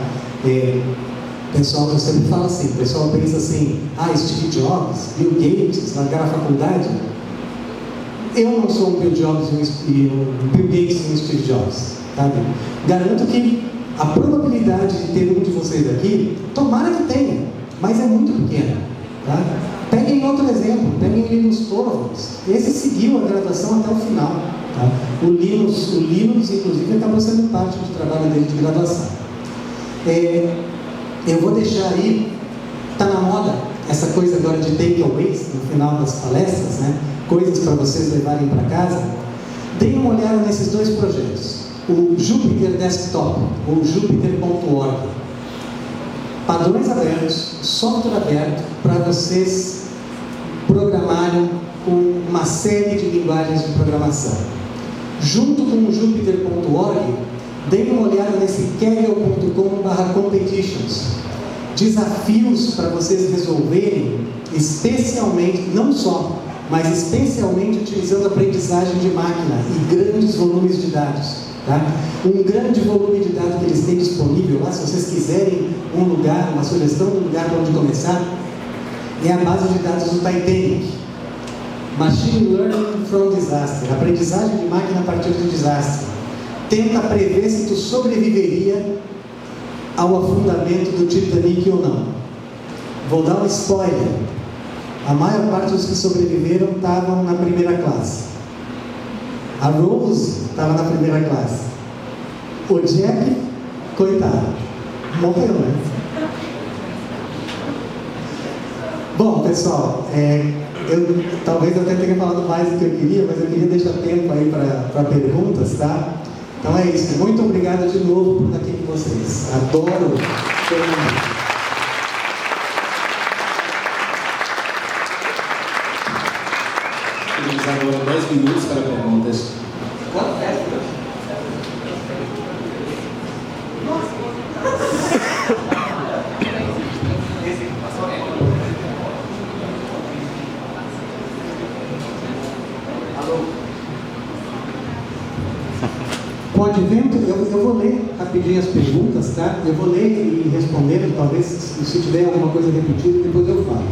Pessoal, eu sempre falo assim, o pessoal pensa assim, Steve Jobs, Bill Gates, largaram a faculdade. Eu não sou um Bill Jobs e um Bill Gates e um Steve Jobs, sabe? Garanto que a probabilidade de ter um de vocês aqui, tomara que tenha, mas é muito pequena, tá? Peguem outro exemplo, peguem Linus Torvalds. Esse seguiu a graduação até o final, tá? O Linus, inclusive, acabou sendo parte do trabalho dele de graduação. Eu vou deixar aí, está na moda essa coisa agora de takeaways no final das palestras, né? Coisas para vocês levarem para casa. Deem uma olhada nesses dois projetos, o Jupyter Desktop, ou Jupyter.org. Padrões abertos, software aberto para vocês programarem com uma série de linguagens de programação. Junto com o Jupyter.org, deem uma olhada nesse kaggle.com/competitions. Desafios para vocês resolverem, especialmente, não só, mas especialmente utilizando aprendizagem de máquina e grandes volumes de dados. Tá? Um grande volume de dados que eles têm disponível lá, se vocês quiserem um lugar, uma sugestão de um lugar para onde começar, é a base de dados do Titanic. Machine Learning from Disaster, aprendizagem de máquina a partir do desastre. Tenta prever se tu sobreviveria ao afundamento do Titanic ou não. Vou dar um spoiler. A maior parte dos que sobreviveram estavam na primeira classe. A Rose estava na primeira classe. O Jack, coitado, morreu, né? Bom, pessoal, talvez eu até tenha falado mais do que eu queria, mas eu queria deixar tempo aí para perguntas, tá? Então é isso. Muito obrigado de novo por estar aqui com vocês. Adoro todo mundo. Temos agora 10 minutos para perguntas. Quanto? 10 minutos? Com o advento, eu vou ler rapidinho as perguntas, tá? Eu vou ler e respondendo, talvez se tiver alguma coisa repetida, depois eu falo.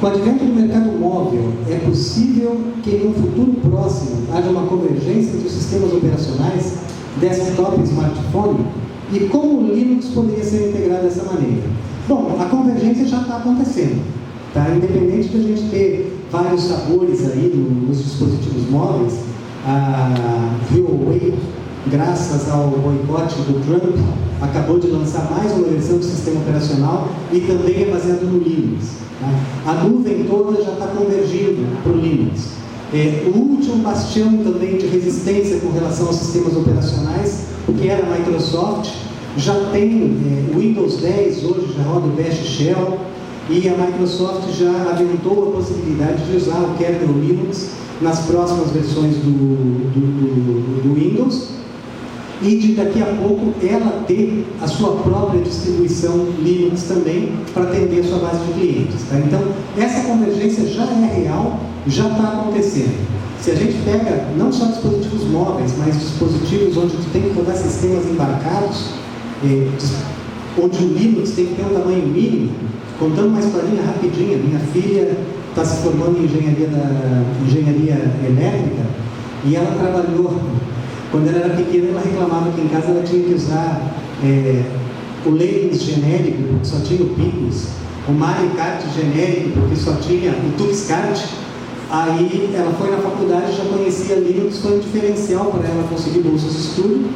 Com o advento do mercado móvel, é possível que em um futuro próximo haja uma convergência entre os sistemas operacionais, desktop e smartphone? E como o Linux poderia ser integrado dessa maneira? Bom, a convergência já está acontecendo, tá? Independente de a gente ter vários sabores aí nos dispositivos móveis, a Huawei, graças ao boicote do Trump, acabou de lançar mais uma versão do sistema operacional e também é baseado no Linux. Tá? A nuvem toda já está convergindo para o Linux. O último bastião também de resistência com relação aos sistemas operacionais, que era a Microsoft, já tem Windows 10, hoje já roda o Bash Shell, e a Microsoft já aventou a possibilidade de usar o kernel Linux nas próximas versões do Windows, e de daqui a pouco ela ter a sua própria distribuição Linux também para atender a sua base de clientes. Tá? Então, essa convergência já é real, já está acontecendo. Se a gente pega não só dispositivos móveis, mas dispositivos onde tu tem que rodar sistemas embarcados, onde o Linux tem que ter um tamanho mínimo, contando uma historinha rapidinha, minha filha está se formando em engenharia elétrica e ela trabalhou. Quando ela era pequena, ela reclamava que em casa ela tinha que usar o Linux genérico, porque só tinha o Picos, o Mario Kart genérico, porque só tinha o TuxKart. Aí ela foi na faculdade, já conhecia Linux, foi um diferencial para ela conseguir bolsas de estudo.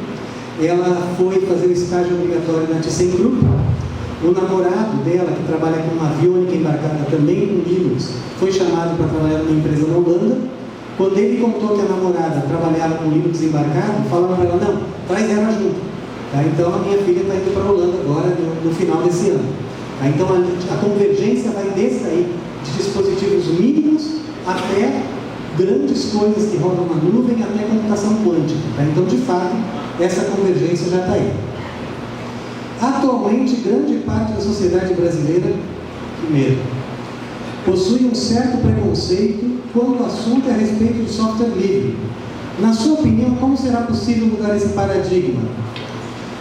Ela foi fazer o estágio obrigatório na ThyssenKrupp. O namorado dela, que trabalha com uma aviônica embarcada também com Linux, foi chamado para trabalhar numa empresa na Holanda. Quando ele contou que a namorada trabalhava com Linux embarcado, falaram para ela, não, traz ela junto. Tá? Então a minha filha está indo para a Holanda agora, no final desse ano. Tá? Então a convergência vai desde aí, de dispositivos mínimos até grandes coisas que rodam na nuvem, até computação quântica. Tá? Então, de fato, essa convergência já está aí. Atualmente, grande parte da sociedade brasileira, primeiro, possui um certo preconceito quando o assunto é a respeito de software livre. Na sua opinião, como será possível mudar esse paradigma?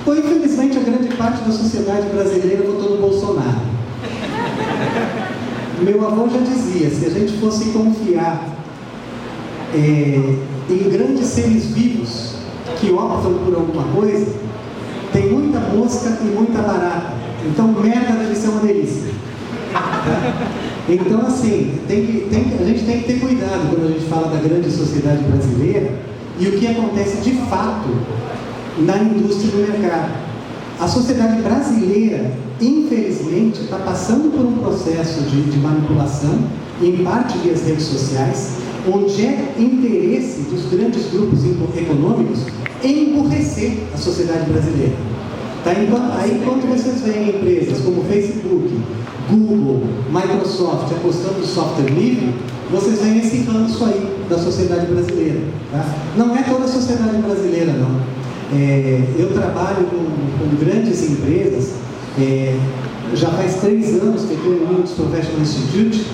Ou, infelizmente, a grande parte da sociedade brasileira votou no Bolsonaro. Meu avô já dizia, se a gente fosse confiar em grandes seres vivos que optam por alguma coisa, tem muita mosca e muita barata. Então, merda deve ser uma delícia. Então, assim, a gente tem que ter cuidado quando a gente fala da grande sociedade brasileira e o que acontece de fato na indústria e no mercado. A sociedade brasileira, infelizmente, está passando por um processo de manipulação, em parte via as redes sociais, onde é interesse dos grandes grupos econômicos em emburrecer a sociedade brasileira. Tá? Enquanto vocês veem empresas como Facebook, Google, Microsoft apostando no software livre, vocês veem esse ranço aí da sociedade brasileira. Tá? Não é toda a sociedade brasileira, não. Eu trabalho com grandes empresas, já faz 3 anos que eu estou no Linux Professional Institute,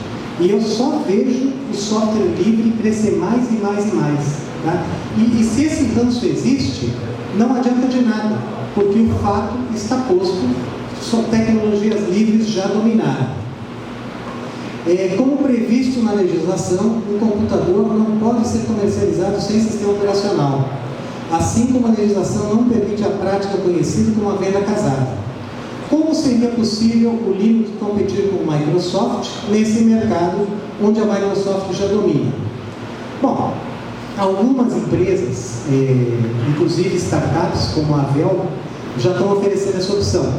e eu só vejo o software livre crescer mais e mais e mais. Tá? E se esse ranço existe, não adianta de nada, porque o fato está posto, só tecnologias livres já dominaram. Como previsto na legislação, um computador não pode ser comercializado sem sistema operacional, assim como a legislação não permite a prática conhecida como a venda casada. Como seria possível o Linux competir com o Microsoft nesse mercado onde a Microsoft já domina? Bom, algumas empresas, inclusive startups como a Avel, já estão oferecendo essa opção.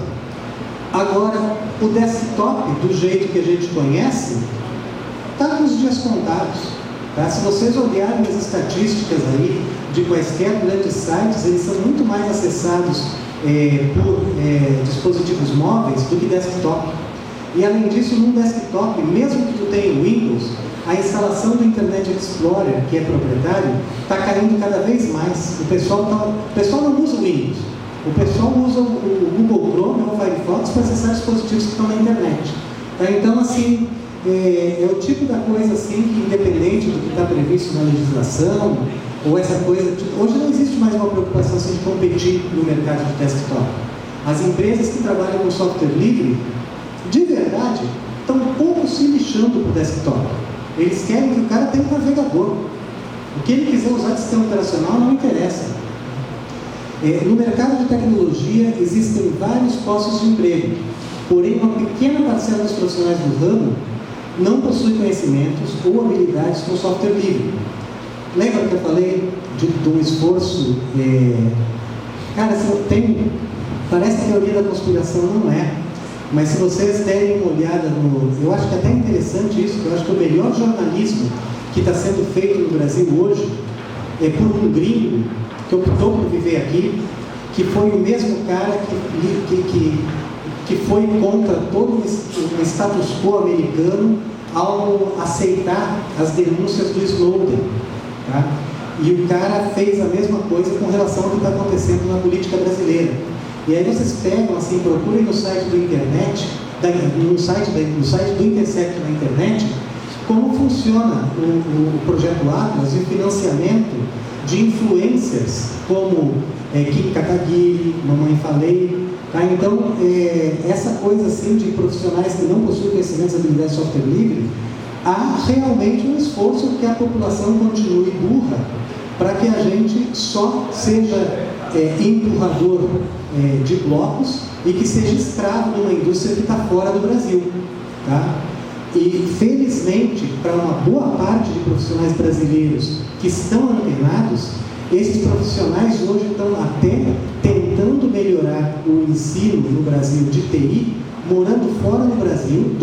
Agora, o desktop, do jeito que a gente conhece, está com os dias contados. Tá? Se vocês olharem as estatísticas aí de quaisquer grandes sites, eles são muito mais acessados por dispositivos móveis do que desktop. E além disso, num desktop, mesmo que tu tenha Windows, a instalação do Internet Explorer, que é proprietário, está caindo cada vez mais. O pessoal não usa o Windows. O pessoal usa o Google Chrome ou o Firefox para acessar dispositivos que estão na internet. Tá? Então, assim, é o tipo da coisa assim que, independente do que está previsto na legislação, ou essa coisa, hoje não existe mais uma preocupação assim, de competir no mercado de desktop. As empresas que trabalham com software livre, de verdade, estão um pouco se lixando para o desktop. Eles querem que o cara tenha um navegador. O que ele quiser usar de sistema operacional não interessa. No mercado de tecnologia existem vários postos de emprego, porém uma pequena parcela dos profissionais do ramo não possui conhecimentos ou habilidades com software livre. Lembra que eu falei de um esforço? Cara, parece teoria da conspiração, não é? Mas se vocês derem uma olhada eu acho que é até interessante isso, porque eu acho que o melhor jornalismo que está sendo feito no Brasil hoje é por um gringo que optou por viver aqui, que foi o mesmo cara que foi contra todo o status quo americano ao aceitar as denúncias do Snowden. Tá? E o cara fez a mesma coisa com relação ao que está acontecendo na política brasileira. E aí vocês pegam, assim, procurem no site do internet, no site do Intercept na internet, como funciona o projeto Atlas e o financiamento de influencers como Kim Kataguiri, Mamãe Falei. Tá? Então, essa coisa assim de profissionais que não possuem conhecimentos e habilidades de software livre, há realmente um esforço que a população continue burra para que a gente só seja empurrador de blocos e que seja escravo de uma indústria que está fora do Brasil. Tá? E, felizmente, para uma boa parte de profissionais brasileiros que estão antenados, esses profissionais hoje estão até tentando melhorar o ensino no Brasil de TI, morando fora do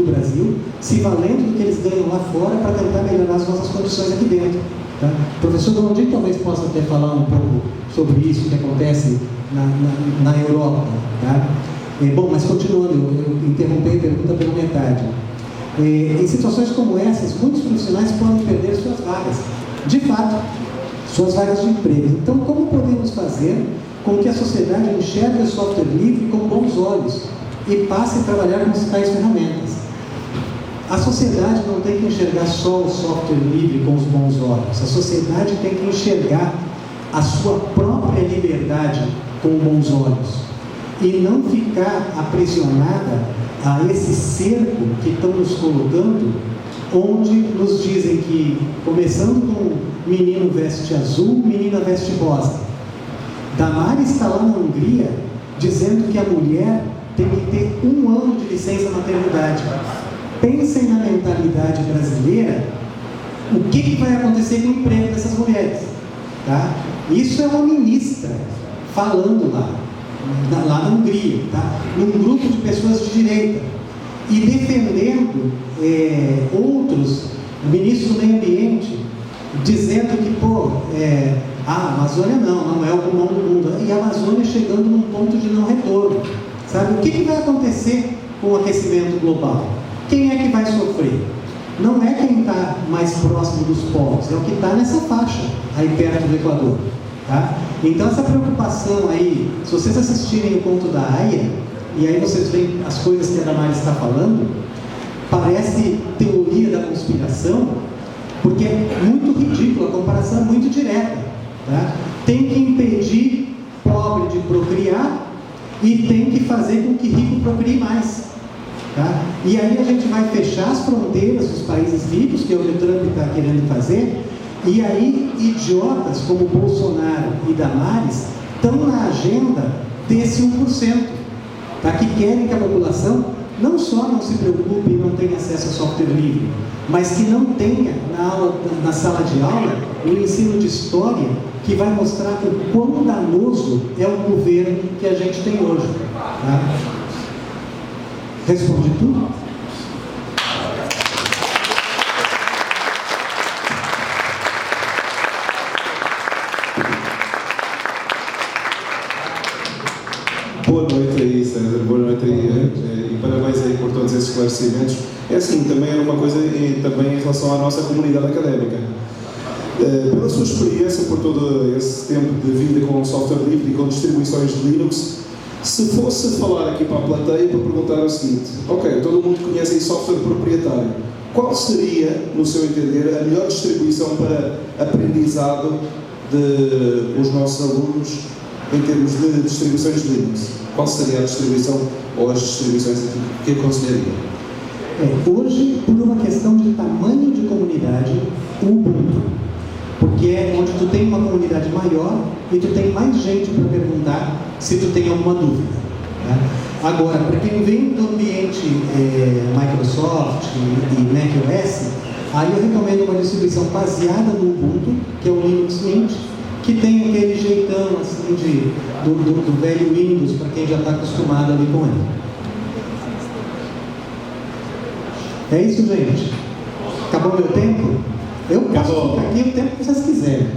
Brasil, se valendo do que eles ganham lá fora para tentar melhorar as nossas condições aqui dentro. Tá? O professor Gondim talvez possa até falar um pouco sobre isso que acontece na Europa. Tá? Bom, mas continuando, eu interrompi a pergunta pela metade. Em situações como essas, muitos profissionais podem perder suas vagas. De fato, suas vagas de emprego. Então, como podemos fazer com que a sociedade enxergue o software livre com bons olhos e passe a trabalhar com tais ferramentas? A sociedade não tem que enxergar só o software livre com os bons olhos. A sociedade tem que enxergar a sua própria liberdade com bons olhos. e não ficar aprisionada a esse cerco que estão nos colocando, onde nos dizem que, começando com menino veste azul, menina veste rosa. Damares está lá na Hungria dizendo que a mulher tem que ter 1 ano de licença maternidade. Pensem na mentalidade brasileira, o que vai acontecer com o emprego dessas mulheres, tá? Isso é uma ministra falando lá na Hungria, tá? Num grupo de pessoas de direita, e defendendo outros, o ministro do Meio Ambiente, dizendo que, a Amazônia não é o pulmão do mundo, e a Amazônia chegando num ponto de não retorno, sabe? O que vai acontecer com o aquecimento global? Quem é que vai sofrer? Não é quem está mais próximo dos polos, é o que está nessa faixa, aí perto do Equador, tá? Então essa preocupação aí, se vocês assistirem o conto da Aya, e aí vocês veem as coisas que a Damares está falando, parece teoria da conspiração, porque é muito ridículo, a comparação é muito direta, tá? Tem que impedir pobre de procriar e tem que fazer com que rico procrie mais, tá? E aí a gente vai fechar as fronteiras dos países ricos, que é o que o Trump está querendo fazer, e aí idiotas como Bolsonaro e Damares estão na agenda desse 1%, tá? Que querem que a população não só não se preocupe e não tenha acesso a software livre, mas que não tenha na sala de aula o ensino de história que vai mostrar o quão danoso é o governo que a gente tem hoje, tá? Responde tudo? Boa noite aí, César. Boa noite aí. E parabéns aí por todos esses esclarecimentos. É assim, também é uma coisa e também em relação à nossa comunidade académica. Pela sua experiência, por todo esse tempo de vida com software livre e com distribuições de Linux, se fosse falar aqui para a plateia para perguntar o seguinte: ok, todo mundo conhece aí software proprietário, qual seria, no seu entender, a melhor distribuição para aprendizado dos nossos alunos em termos de distribuições de Linux? Qual seria a distribuição ou as distribuições que aconselharia? Hoje, por uma questão de tamanho de comunidade, o Ubuntu, porque é onde tu tem uma comunidade maior e tu tem mais gente para perguntar se tu tem alguma dúvida, né? Agora, para quem vem do ambiente Microsoft e macOS, aí eu recomendo uma distribuição baseada no Ubuntu, que é o Linux Mint, que tem aquele jeitão assim do velho Windows, para quem já está acostumado ali com ele. É isso, gente? Acabou meu tempo? Eu posso ficar aqui o tempo que vocês quiserem.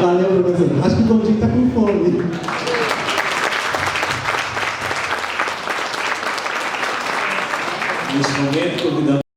Valeu pra vocês. Acho que o Gondinho está com fome. Nesse momento, convidamos